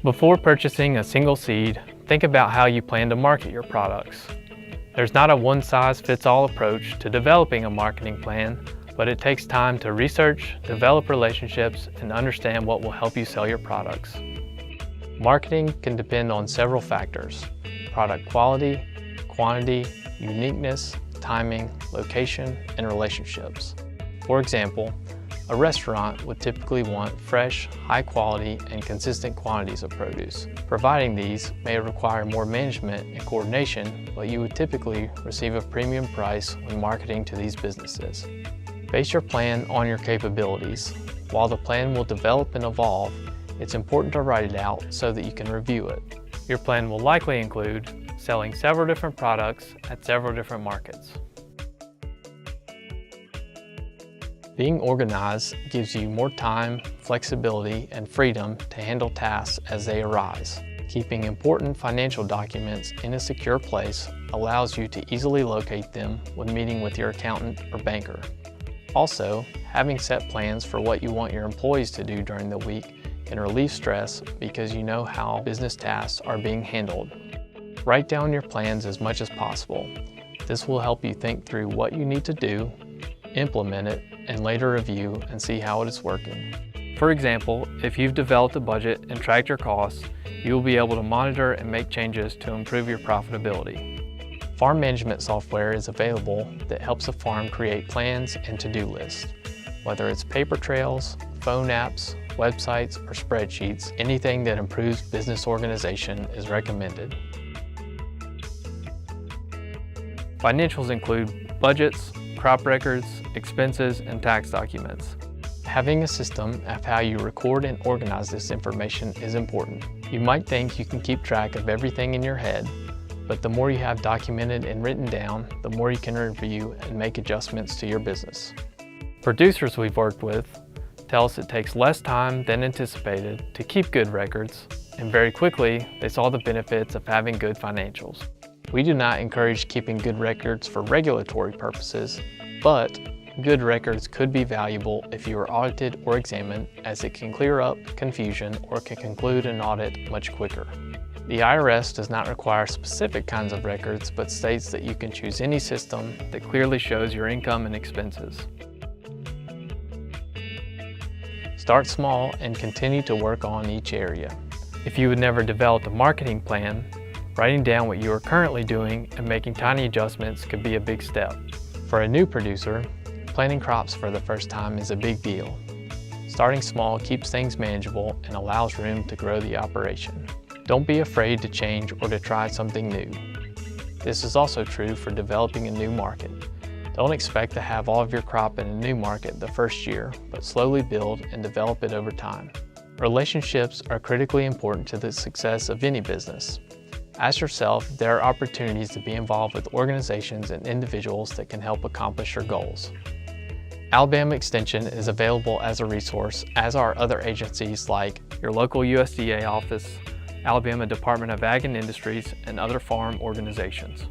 Before purchasing a single seed, think about how you plan to market your products. There's not a one-size-fits-all approach to developing a marketing plan, but it takes time to research, develop relationships, and understand what will help you sell your products. Marketing can depend on several factors: product quality, quantity, uniqueness, timing, location, and relationships. For example, a restaurant would typically want fresh, high quality, and consistent quantities of produce. Providing these may require more management and coordination, but you would typically receive a premium price when marketing to these businesses. Base your plan on your capabilities. While the plan will develop and evolve, it's important to write it out so that you can review it. Your plan will likely include selling several different products at several different markets. Being organized gives you more time, flexibility, and freedom to handle tasks as they arise. Keeping important financial documents in a secure place allows you to easily locate them when meeting with your accountant or banker. Also, having set plans for what you want your employees to do during the week can relieve stress because you know how business tasks are being handled. Write down your plans as much as possible. This will help you think through what you need to do, implement it, and later review and see how it is working. For example, if you've developed a budget and tracked your costs, you will be able to monitor and make changes to improve your profitability. Farm management software is available that helps a farm create plans and to-do lists. Whether it's paper trails, phone apps, websites, or spreadsheets, anything that improves business organization is recommended. Financials include budgets, crop records, expenses, and tax documents. Having a system of how you record and organize this information is important. You might think you can keep track of everything in your head, but the more you have documented and written down, the more you can review and make adjustments to your business. Producers we've worked with tell us it takes less time than anticipated to keep good records, and very quickly they saw the benefits of having good financials. We do not encourage keeping good records for regulatory purposes, but good records could be valuable if you are audited or examined, as it can clear up confusion or can conclude an audit much quicker. The IRS does not require specific kinds of records, but states that you can choose any system that clearly shows your income and expenses. Start small and continue to work on each area. If you had never developed a marketing plan, writing down what you are currently doing and making tiny adjustments could be a big step. For a new producer, planting crops for the first time is a big deal. Starting small keeps things manageable and allows room to grow the operation. Don't be afraid to change or to try something new. This is also true for developing a new market. Don't expect to have all of your crop in a new market the first year, but slowly build and develop it over time. Relationships are critically important to the success of any business. Ask yourself if there are opportunities to be involved with organizations and individuals that can help accomplish your goals. Alabama Extension is available as a resource, as are other agencies like your local USDA office, Alabama Department of Ag and Industries, and other farm organizations.